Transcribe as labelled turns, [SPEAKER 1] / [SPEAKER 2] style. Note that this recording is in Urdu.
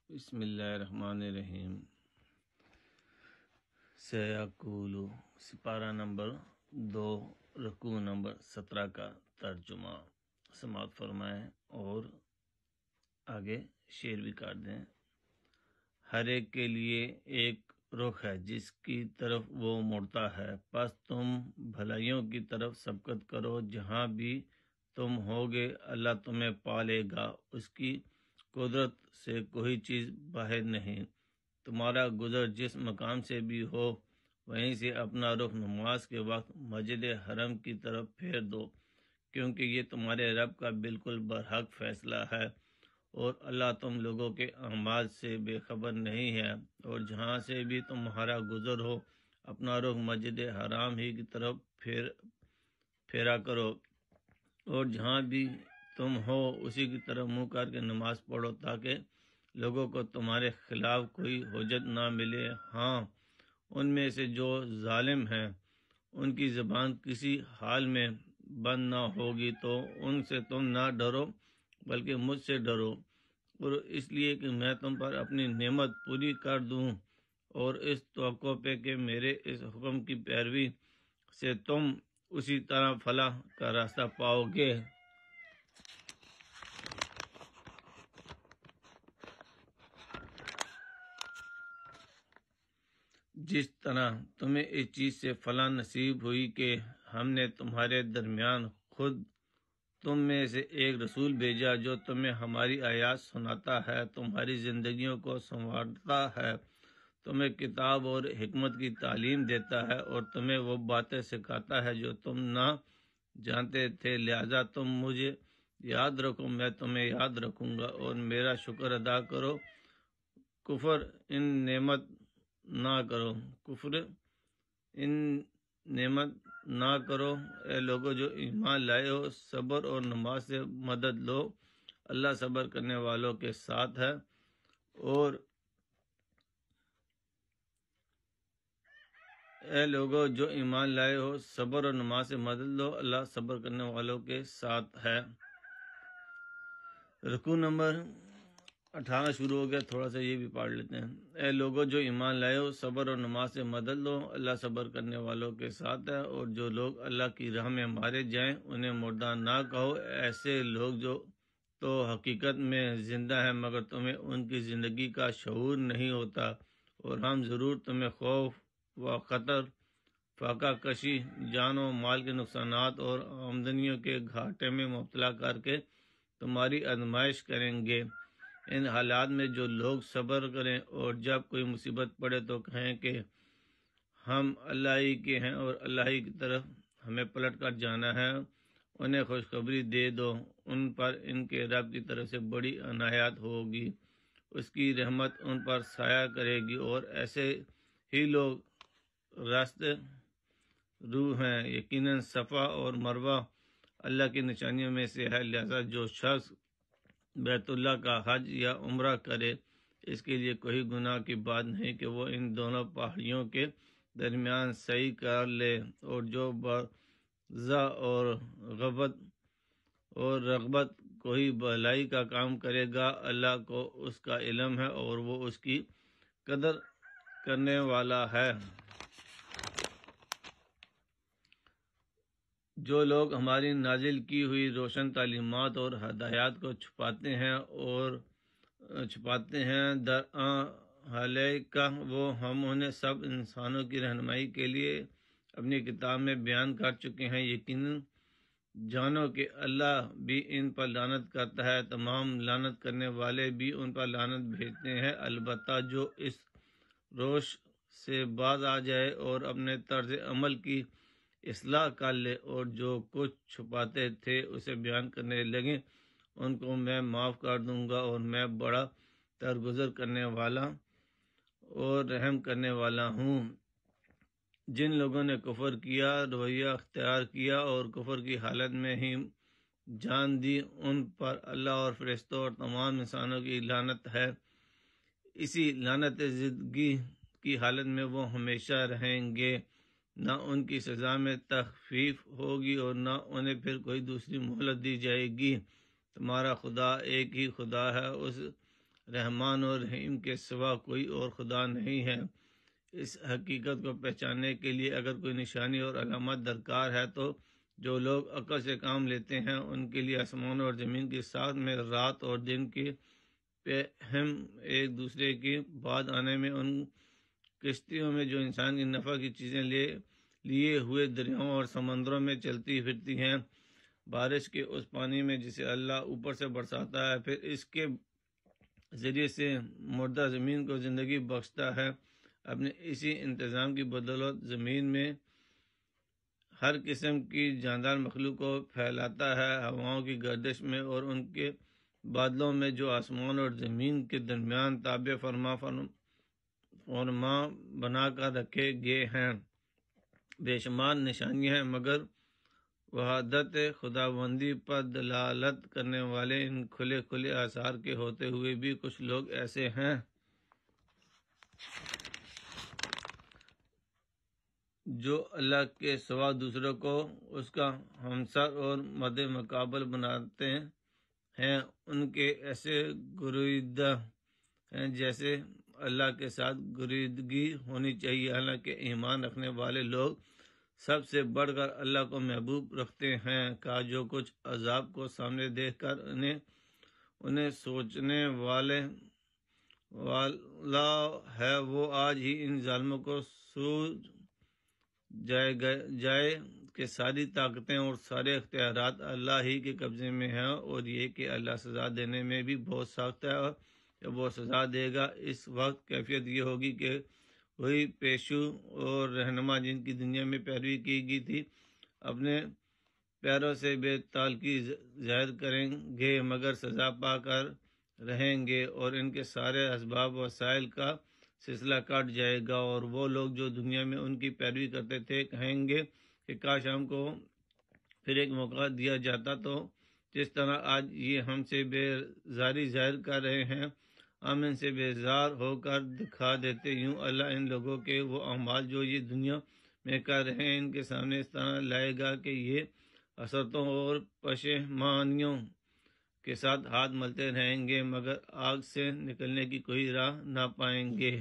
[SPEAKER 1] بسم اللہ الرحمن الرحیم۔ سیقولو سپارہ نمبر 2 رکوع نمبر 17 کا ترجمہ سماعت فرمائیں اور آگے شعر بھی کاٹ دیں۔ ہر ایک کے لیے ایک رخ ہے جس کی طرف وہ مڑتا ہے، پس تم بھلائیوں کی طرف سبقت کرو۔ جہاں بھی تم ہوگے اللہ تمہیں پا لے گا، اس کی قدرت سے کوئی چیز باہر نہیں۔ تمہارا گزر جس مقام سے بھی ہو وہیں سے اپنا رخ نماز کے وقت مسجد حرم کی طرف پھیر دو، کیونکہ یہ تمہارے رب کا بالکل برحق فیصلہ ہے، اور اللہ تم لوگوں کے اعمال سے بے خبر نہیں ہے۔ اور جہاں سے بھی تمہارا گزر ہو اپنا رخ مسجد حرام ہی کی طرف پھیرا کرو، اور جہاں بھی تم ہو اسی کی طرف منہ کر کے نماز پڑھو، تاکہ لوگوں کو تمہارے خلاف کوئی حجت نہ ملے۔ ہاں، ان میں سے جو ظالم ہیں ان کی زبان کسی حال میں بند نہ ہوگی، تو ان سے تم نہ ڈرو بلکہ مجھ سے ڈرو، اور اس لیے کہ میں تم پر اپنی نعمت پوری کر دوں، اور اس توقع پہ کہ میرے اس حکم کی پیروی سے تم اسی طرح فلاح کا راستہ پاؤ گے۔ جس طرح تمہیں اس چیز سے فلاح نصیب ہوئی کہ ہم نے تمہارے درمیان خود تم میں سے ایک رسول بھیجا جو تمہیں ہماری آیات سناتا ہے، تمہاری زندگیوں کو سنوارتا ہے، تمہیں کتاب اور حکمت کی تعلیم دیتا ہے، اور تمہیں وہ باتیں سکھاتا ہے جو تم نہ جانتے تھے، لہذا تم مجھے یاد رکھو، میں تمہیں یاد رکھوں گا، اور میرا شکر ادا کرو۔ کفر ان نعمت نہ کرو۔ اے لوگو جو ایمان لائے ہو، صبر اور نماز سے مدد لو، اللہ صبر کرنے والوں کے ساتھ ہے۔ اور اے لوگو جو ایمان لائے ہو، صبر اور نماز سے مدد لو، اللہ صبر کرنے والوں کے ساتھ ہے۔ رکوع نمبر 18 شروع ہو گیا، تھوڑا سا یہ بھی پڑھ لیتے ہیں۔ اے لوگو جو ایمان لائے ہو، صبر اور نماز سے مدد لو، اللہ صبر کرنے والوں کے ساتھ ہے۔ اور جو لوگ اللہ کی راہ میں مارے جائیں انہیں مردہ نہ کہو، ایسے لوگ جو تو حقیقت میں زندہ ہیں مگر تمہیں ان کی زندگی کا شعور نہیں ہوتا، اور ہم ضرور تمہیں خوف و خطر، فاقہ کشی، جان و مال کے نقصانات اور آمدنیوں کے گھاٹے میں مبتلا کر کے تمہاری آزمائش کریں گے۔ ان حالات میں جو لوگ صبر کریں اور جب کوئی مصیبت پڑے تو کہیں کہ ہم اللہ ہی کے ہیں اور اللہ ہی کی طرف ہمیں پلٹ کر جانا ہے، انہیں خوشخبری دے دو، ان پر ان کے رب کی طرف سے بڑی عنایت ہوگی، اس کی رحمت ان پر سایہ کرے گی، اور ایسے ہی لوگ راست روح ہیں۔ یقیناً صفا اور مروہ اللہ کی نشانیوں میں سے ہے، لہذا جو شخص بیت اللہ کا حج یا عمرہ کرے اس کے لیے کوئی گناہ کی بات نہیں کہ وہ ان دونوں پہاڑیوں کے درمیان سعی کر لے، اور جو برضا اور رغبت کوئی بھلائی کا کام کرے گا، اللہ کو اس کا علم ہے اور وہ اس کی قدر کرنے والا ہے۔ جو لوگ ہماری نازل کی ہوئی روشن تعلیمات اور ہدایات کو چھپاتے ہیں درآں حالانکہ وہ ہم انہیں سب انسانوں کی رہنمائی کے لیے اپنی کتاب میں بیان کر چکے ہیں۔ یقیناً جانو کہ اللہ بھی ان پر لعنت کرتا ہے، تمام لعنت کرنے والے بھی ان پر لعنت بھیجتے ہیں، البتہ جو اس روش سے باز آ جائے اور اپنے طرز عمل کی اصلاح کر لے اور جو کچھ چھپاتے تھے اسے بیان کرنے لگے، ان کو میں معاف کر دوں گا، اور میں بڑا درگزر کرنے والا اور رحم کرنے والا ہوں۔ جن لوگوں نے کفر کیا، رویہ اختیار کیا اور کفر کی حالت میں ہی جان دی، ان پر اللہ اور فرشتوں اور تمام انسانوں کی لعنت ہے۔ اسی لعنت زدگی کی حالت میں وہ ہمیشہ رہیں گے، نہ ان کی سزا میں تخفیف ہوگی اور نہ انہیں پھر کوئی دوسری مہلت دی جائے گی۔ تمہارا خدا ایک ہی خدا ہے، اس رحمان اور رحیم کے سوا کوئی اور خدا نہیں ہے۔ اس حقیقت کو پہچاننے کے لیے اگر کوئی نشانی اور علامت درکار ہے تو جو لوگ عقل سے کام لیتے ہیں ان کے لیے آسمان اور زمین کے ساتھ میں رات اور دن کی ہم ایک دوسرے کی بعد آنے میں ان کشتیوں میں جو انسان کی نفع کی چیزیں لیے ہوئے دریاؤں اور سمندروں میں چلتی پھرتی ہیں، بارش کے اس پانی میں جسے اللہ اوپر سے برساتا ہے، پھر اس کے ذریعے سے مردہ زمین کو زندگی بخشتا ہے، اپنے اسی انتظام کی بدولت زمین میں ہر قسم کی جاندار مخلوق کو پھیلاتا ہے، ہواؤں کی گردش میں اور ان کے بادلوں میں جو آسمان اور زمین کے درمیان تابع فرما بنا کر رکھے گئے ہیں۔ بے شمار نشانیاں ہیں، مگر وحدت خداوندی پر دلالت کرنے والے ان کھلے آثار کے ہوتے ہوئے بھی کچھ لوگ ایسے ہیں جو اللہ کے سوا دوسروں کو اس کا ہمسر اور مد مقابل بناتے ہیں۔ ان کے ایسے گرویدہ ہیں جیسے اللہ کے ساتھ گرویدگی ہونی چاہیے، حالانکہ ایمان رکھنے والے لوگ سب سے بڑھ کر اللہ کو محبوب رکھتے ہیں۔ کا جو کچھ عذاب کو سامنے دیکھ کر انہیں سوچنے والا ہے، وہ آج ہی ان ظالموں کو سوچ جائے کہ ساری طاقتیں اور سارے اختیارات اللہ ہی کے قبضے میں ہیں، اور یہ کہ اللہ سزا دینے میں بھی بہت سخت ہے، اور جب وہ سزا دے گا اس وقت کیفیت یہ ہوگی کہ وہی پیشو اور رہنما جن کی دنیا میں پیروی کی گئی تھی اپنے پیروں سے بے تعلقی ظاہر کریں گے، مگر سزا پا کر رہیں گے، اور ان کے سارے اسباب وسائل کا سلسلہ کٹ جائے گا، اور وہ لوگ جو دنیا میں ان کی پیروی کرتے تھے کہیں گے کہ کاش ہم کو پھر ایک موقع دیا جاتا، تو جس طرح آج یہ ہم سے بیزاری ظاہر کر رہے ہیں ہم ان سے بیزار ہو کر دکھا دیتے۔ یوں اللہ ان لوگوں کے وہ اعمال جو یہ دنیا میں کر رہے ہیں ان کے سامنے اس طرح لائے گا کہ یہ حسرتوں اور پشیمانیوں کے ساتھ ہاتھ ملتے رہیں گے، مگر آگ سے نکلنے کی کوئی راہ نہ پائیں گے۔